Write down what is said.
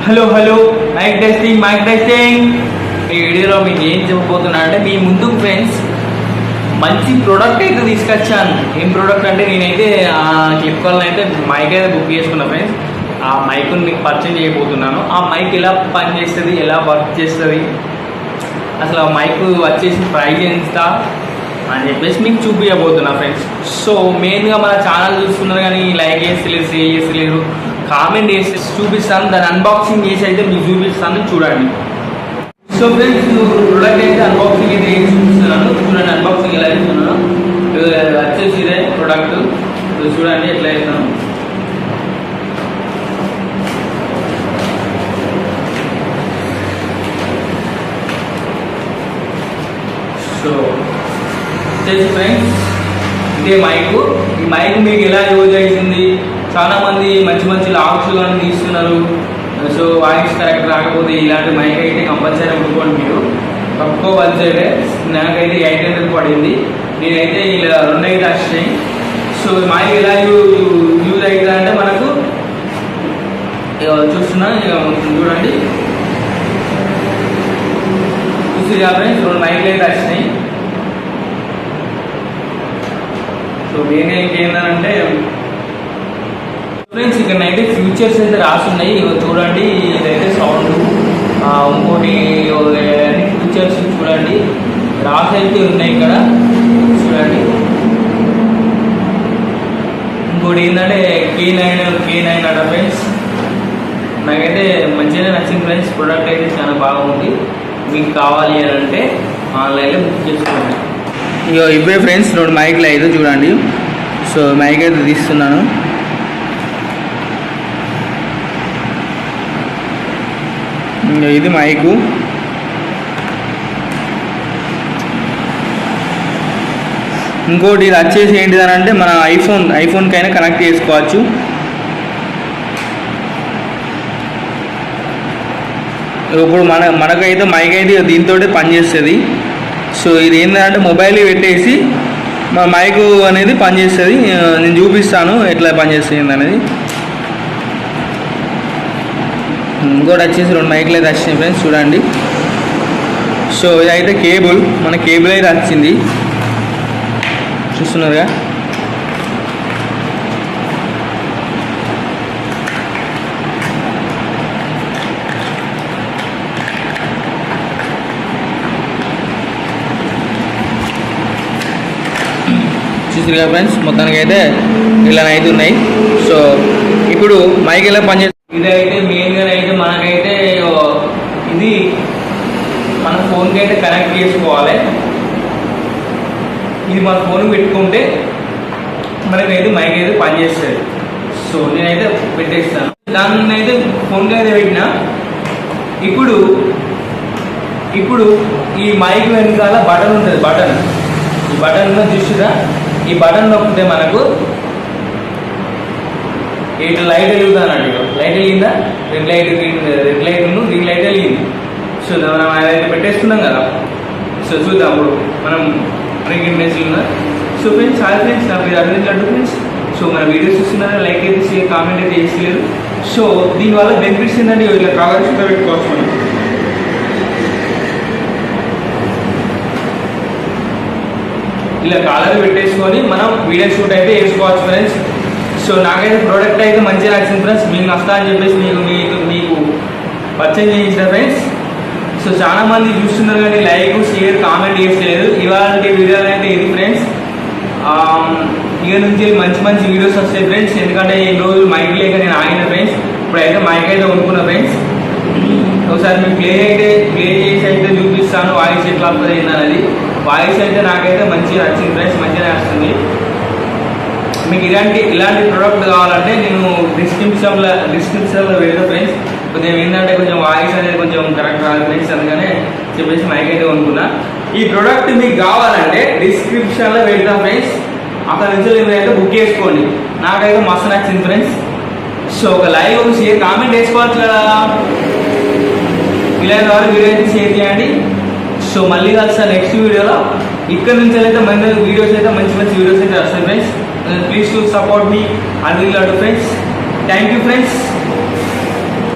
Hello hello mic testing. ఈ వీడియోలో మీకు ఏం చెప్పబోతున్నా అంటే మీ ముందు ఫ్రెండ్స్ మంచి ప్రోడక్ట్ అయితే తీసుకొచ్చాను. ఏం ప్రోడక్ట్ అంటే నేనైతే ఫ్లిప్కార్ట్లో అయితే మైక్ అయితే బుక్ చేసుకున్నా ఫ్రెండ్స్. ఆ మైక్ని మీకు పరిచయం చేయబోతున్నాను. ఆ మైక్ ఎలా పని చేస్తుంది, ఎలా వర్క్ చేస్తుంది, అసలు ఆ మైక్ వచ్చేసి ప్రైస్ ఎంత అని చెప్పేసి మీకు చూపించబోతున్నా ఫ్రెండ్స్. సో మెయిన్గా మన ఛానల్ చూస్తున్నారు కానీ లైక్ చేస్తలేరు, షేర్ చేస్తలేరు, కామెంట్ చేసి చూపిస్తాను. దాన్ని అన్బాక్సింగ్ చేసి అయితే మీకు చూపిస్తాను, చూడండి. సో ఫ్రెండ్స్ ప్రొడక్ట్ అయితే అన్బాక్సింగ్ అయితే ఏం చూపిస్తున్నాను చూడండి. అన్బాక్సింగ్ ఎలా చేస్తున్నాను వచ్చేసి ఇదే ప్రొడక్ట్ చూడండి ఎట్లా చేస్తాను. సో వచ్చేసి ఫ్రెండ్స్ ఇదే మైక్. ఈ మైక్ మీకు ఎలా యూజ్ అవుతుంది, చాలా మంది మంచి మంచి లాగ్స్ కానీ తీస్తున్నారు. సో వాయిస్ కరెక్ట్ రాకపోతే ఇలాంటి మైక్ అయితే కంపల్సరీ అనుకోండి మీరు. తక్కువ బడ్జెటే, నాకైతే 800 పడింది. నేనైతే ఇలా 2 అయితే వచ్చినాయి. సో మైక్ ఎలా యూజ్ అవుతుంది అంటే మనకు చూస్తున్నా చూడండి, చూసి ఫ్రెండ్స్ 2 మైక్లు అయితే వచ్చినాయి. సో మెయిన్ ఏంటంటే ఫ్రెండ్స్ ఇక్కడనైతే ఫ్యూచర్స్ అయితే రాసున్నాయి, చూడండి. ఇదైతే సౌండ్, ఇంకోటి ఫ్యూచర్స్ చూడండి రాసి అయితే ఉన్నాయి ఇక్కడ చూడండి. ఇంకోటి ఏంటంటే K9 అట ఫ్రెండ్స్. నాకైతే మంచిగానే నచ్చింది ఫ్రెండ్స్. ప్రోడక్ట్ అయితే చాలా బాగుంది. మీకు కావాలి అని అంటే ఆన్లైన్లో బుక్ చేసుకోండి. ఇక ఇవే ఫ్రెండ్స్ 2 మైక్లు అయితే చూడండి. సో మైక్ అయితే తీస్తున్నాను. ఇది మైకు. ఇంకోటి ఇది వచ్చేసి ఏంటిదని అంటే మన ఐఫోన్కైనా కనెక్ట్ చేసుకోవచ్చు. ఇప్పుడు మనకైతే మైక్ అయితే దీంతో పనిచేస్తుంది. సో ఇది ఏంటంటే మొబైల్ పెట్టేసి మా మైకు అనేది పనిచేస్తుంది. నేను చూపిస్తాను ఎట్లా పనిచేస్తుంది అనేది. ఇంకోటి వచ్చేసి 2 మైక్లు అయితే వచ్చినాయి ఫ్రెండ్స్ చూడండి. సో ఇదైతే కేబుల్, మన కేబుల్ అయితే వచ్చింది చూస్తున్నారుగా. చూసారుగా ఫ్రెండ్స్, మొత్తానికి అయితే ఇలా అయితే ఉన్నాయి. సో ఇప్పుడు మైక్ ఎలా పనిచేస్తుంది, ఇదైతే మెయిన్గా అయితే మనకైతే ఇది మన ఫోన్కి అయితే కనెక్ట్ చేసుకోవాలి. ఇది మన ఫోన్కి పెట్టుకుంటే మనకైతే మైక్ అయితే పనిచేస్తుంది. సో నేనైతే పెట్టేస్తాను. దాన్ని అయితే ఫోన్కి అయితే పెట్టిన. ఇప్పుడు ఈ మైక్ వెనకాల బటన్ ఉంటుంది. ఈ బటన్ చూసిరా, ఈ బటన్ నొక్కితే మనకు ఇట్లా లైట్ వెలుగుతా అన్నట్టు. లైట్ వెలిగిందా, రెడ్ లైట్ గ్రీన్ లైట్ వెలిగింది. సో మనం అదైతే పెట్టేసుకున్నాం కదా. సో చూద్దాం అప్పుడు మనం ఉన్నా. సో ఫ్రెండ్స్ హాయ్ ఫ్రెండ్స్, నా పేరు అరవింద్ లడ్డు ఫ్రెండ్స్. సో మన వీడియోస్ చూస్తున్నారా, లైక్ అయితే షేర్ కామెంట్ అయితే చేసలేదు. సో దీనివల్ల బెనిఫిట్స్ ఏంటంటే ఇలా కావాల్సి పెట్టుకోవచ్చు. మనం ఇలా కాలర్ పెట్టేసుకొని మనం వీడియో షూట్ అయితే వేసుకోవచ్చు ఫ్రెండ్స్. సో నాకైతే ప్రోడక్ట్ అయితే మంచిగా నచ్చింది ఫ్రెండ్స్. మీకు నష్టం అని చెప్పేసి మీకు పరిచయం చేయించిన ఫ్రెండ్స్. సో చాలా మంది చూస్తున్నారు కానీ లైక్ షేర్ కామెంట్ చేస్తలేదు. ఇవాళ వీడియోలో అయితే ఇది ఫ్రెండ్స్. ఇక నుంచి మంచి వీడియోస్ వస్తాయి ఫ్రెండ్స్. ఎందుకంటే ఈ రోజు మైక్ లేక నేను ఆగిన ఫ్రెండ్స్. ఇప్పుడైతే మైక్ అయితే కొనుక్కున్నా ఫ్రెండ్స్. ఒకసారి మీకు ప్లే చేసి అయితే చూపిస్తాను వాయిస్ ఎట్లా వస్తుంది ఏంటనేది. వాయిస్ అయితే నాకైతే మంచిగా నచ్చింది ఫ్రెండ్స్, మంచిగా వస్తుంది. మీకు ఇలాంటి ప్రోడక్ట్ కావాలంటే నేను డిస్క్రిప్షన్లో పెడతా ఫ్రెండ్స్. కొంచెం ఏంటంటే కొంచెం వాయిస్ అనేది కొంచెం కరెక్ట్ రాదు ఫ్రెండ్స్, అందుకనే చెప్పేసి మైక్ అయితే కొనుక్కున్నా. ఈ ప్రోడక్ట్ మీకు కావాలంటే డిస్క్రిప్షన్లో పెడతా ఫ్రెండ్స్. అక్కడ నుంచి మీరైతే బుక్ చేసుకోండి. నాకైతే మస్తు నచ్చింది ఫ్రెండ్స్. సో ఒక లైక్ ఒక షేర్ కామెంట్ వేసుకోవచ్చు కదా. ఇలాంటి వాళ్ళు వీడియో అయితే షేర్ చేయండి. సో మళ్ళీ కలుస్తాను నెక్స్ట్ వీడియోలో. ఇక్కడ నుంచి అయితే మంచి వీడియోస్ అయితే మంచి వీడియోస్ అయితే వస్తాయి friends. Please to support me. Arvind Ladu friends. Thank you friends.